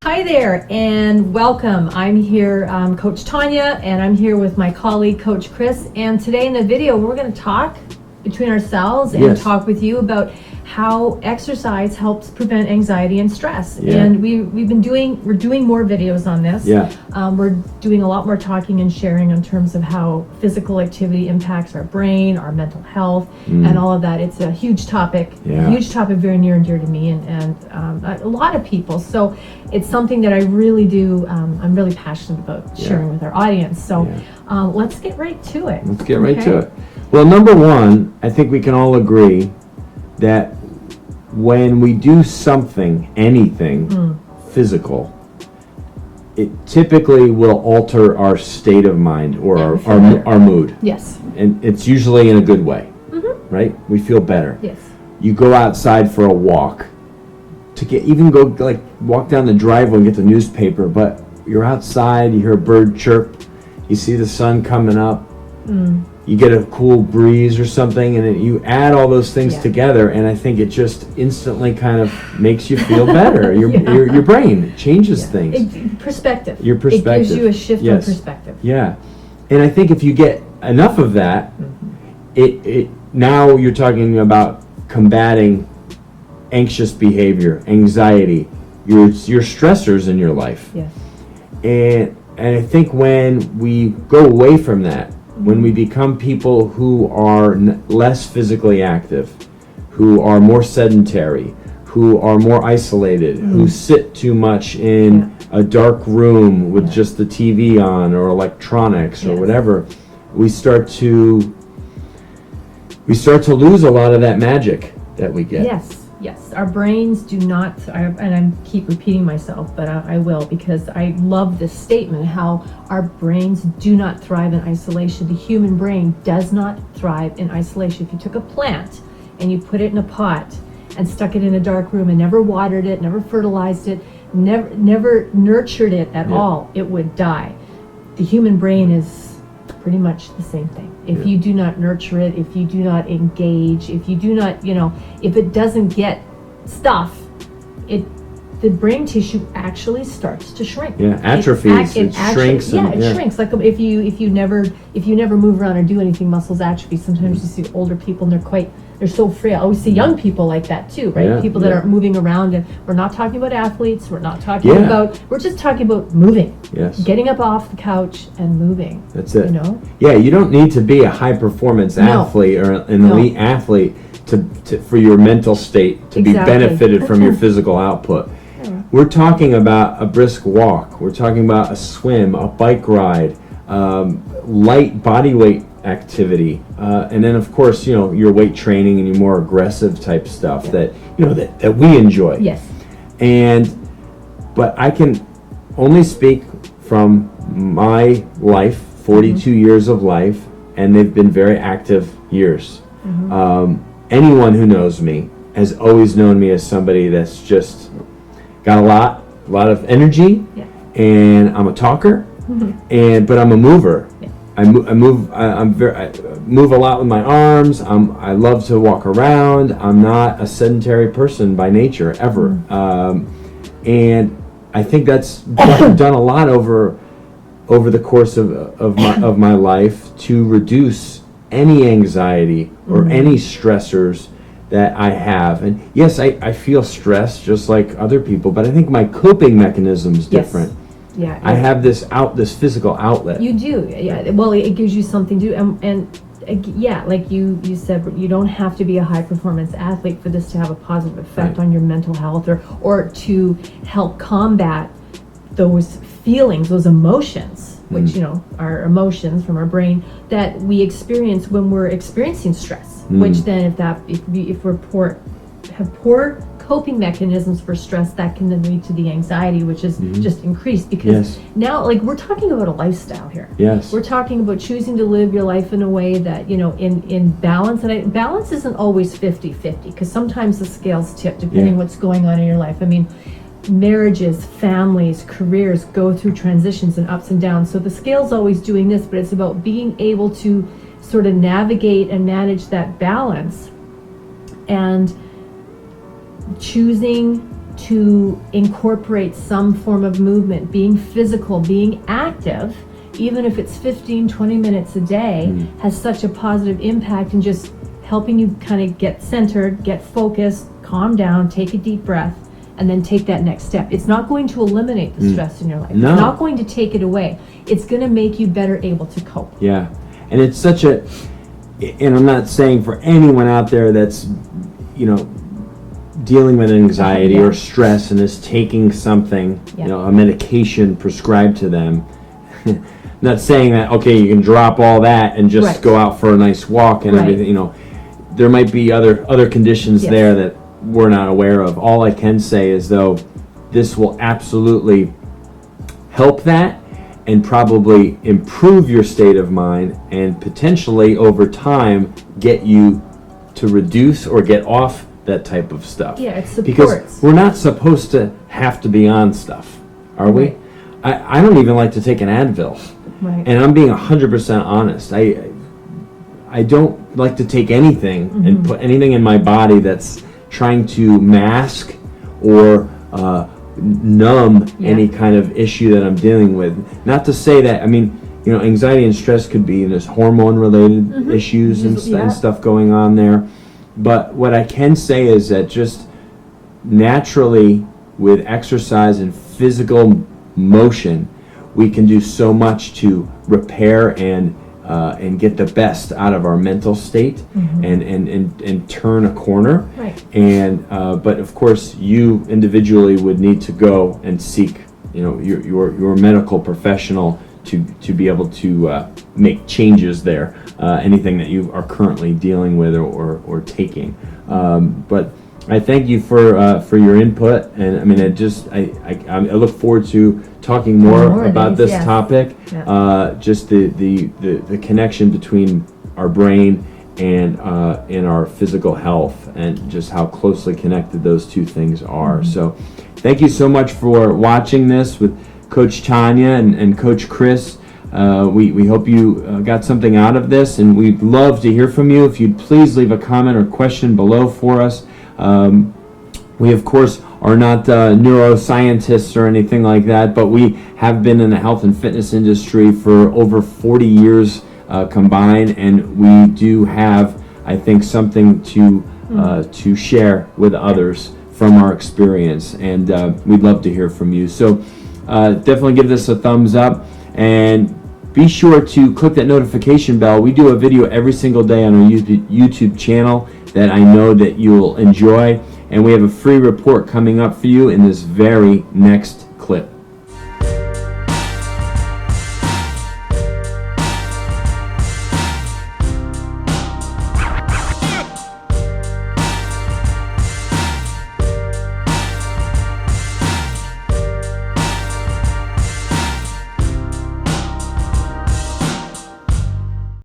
Hi there and welcome. I'm here, Coach Tonya, and I'm here with my colleague, Coach Chris. And today in the video, we're going to talk between ourselves and talk with you about how exercise helps prevent anxiety and stress. And we're doing more videos on this. We're doing a lot more talking and sharing in terms of how physical activity impacts our brain, our mental health, and all of that. It's a huge topic, very near and dear to me and a lot of people. So it's something that I really do, I'm really passionate about sharing with our audience. So let's get right to it. Let's get right to it. Well, number one, I think we can all agree that when we do something, anything physical, it typically will alter our state of mind or our mood. Yes. And it's usually in a good way, right? We feel better. Yes. You go outside for a walk, walk down the driveway and get the newspaper, but you're outside, you hear a bird chirp, you see the sun coming up, you get a cool breeze or something, and you add all those things together, and I think it just instantly kind of makes you feel better. Your brain changes things. Perspective. Your perspective. It gives you a shift in perspective. Yeah. And I think if you get enough of that, it now you're talking about combating anxious behavior, anxiety, your stressors in your life. Yes. And I think when we go away from that, when we become people who are less physically active, who are more sedentary, who are more isolated, who sit too much in a dark room with just the TV on or electronics or whatever, we start to lose a lot of that magic that we get. Yes, our brains do not, and I keep repeating myself, but I will, because I love this statement, how our brains do not thrive in isolation. The human brain does not thrive in isolation. If you took a plant and you put it in a pot and stuck it in a dark room and never watered it, never fertilized it, never nurtured it at all, it would die. The human brain is pretty much the same thing. If you do not nurture it, if you do not engage, if you do not, if it doesn't get stuff, the brain tissue actually starts to shrink. Atrophies. It shrinks. It shrinks. Like if you never move around or do anything, muscles atrophy. Sometimes you see older people and they're so frail. I always see young people like that too, right? People that aren't moving around, and we're not talking about athletes. We're not talking we're just talking about moving. Yes. Getting up off the couch and moving. That's it. Yeah, you don't need to be a high performance athlete or an elite athlete for your mental state to be benefited from your physical output. We're talking about a brisk walk. We're talking about a swim, a bike ride, light body weight activity, and then of course your weight training and your more aggressive type stuff that we enjoy. Yes. But I can only speak from my life, 42 years of life, and they've been very active years. Anyone who knows me has always known me as somebody that's just got a lot of energy, and I'm a talker, but I'm a mover. I move a lot with my arms. I love to walk around. I'm not a sedentary person by nature ever, and I think that's done a lot over the course of my life to reduce any anxiety or any stressors that I have. And yes, I feel stress just like other people, but I think my coping mechanism is different. Yeah, I have this physical outlet. You do, yeah. Well, it gives you something to, and like you said, you don't have to be a high performance athlete for this to have a positive effect on your mental health, or to help combat those feelings, those emotions, which are emotions from our brain that we experience when we're experiencing stress. Which then, if we're have poor coping mechanisms for stress, that can then lead to the anxiety, which is just increased, because now, like, we're talking about a lifestyle here. We're talking about choosing to live your life in a way that, in balance, and balance isn't always 50-50, because sometimes the scales tip depending what's going on in your life. I mean, marriages, families, careers go through transitions and ups and downs, so the scale's always doing this, but it's about being able to sort of navigate and manage that balance, and choosing to incorporate some form of movement, being physical, being active, even if it's 15-20 minutes a day, has such a positive impact in just helping you kind of get centered, get focused, calm down, take a deep breath, and then take that next step. It's not going to eliminate the stress in your life. No. It's not going to take it away. It's going to make you better able to cope. Yeah, and it's such a, and I'm not saying for anyone out there that's, dealing with anxiety or stress and is taking something, a medication prescribed to them. Not saying that, okay, you can drop all that and just go out for a nice walk and everything, there might be other conditions there that we're not aware of. All I can say is, though, this will absolutely help that and probably improve your state of mind and potentially over time get you to reduce or get off that type of stuff. Yeah, it supports. Because we're not supposed to have to be on stuff, are we? I don't even like to take an Advil. Right. And I'm being 100% honest. I don't like to take anything and put anything in my body that's trying to mask or numb any kind of issue that I'm dealing with. Not to say that, anxiety and stress could be there's hormone-related issues and stuff going on there. But what I can say is that just naturally with exercise and physical motion, we can do so much to repair and get the best out of our mental state and turn a corner. Right. And but of course, you individually would need to go and seek, your medical professional to be able to make changes there. Anything that you are currently dealing with or taking. But I thank you for your input, and I look forward to talking more about this topic. Just the connection between our brain and our physical health, and just how closely connected those two things are. So, thank you so much for watching this with Coach Tonya and Coach Chris. We hope you got something out of this, and we'd love to hear from you. If you'd please leave a comment or question below for us. We, of course, are not neuroscientists or anything like that, but we have been in the health and fitness industry for over 40 years combined, and we do have, I think, something to share with others from our experience, and we'd love to hear from you. So definitely give this a thumbs up, and be sure to click that notification bell. We do a video every single day on our YouTube channel that I know that you'll enjoy, and we have a free report coming up for you in this very next clip.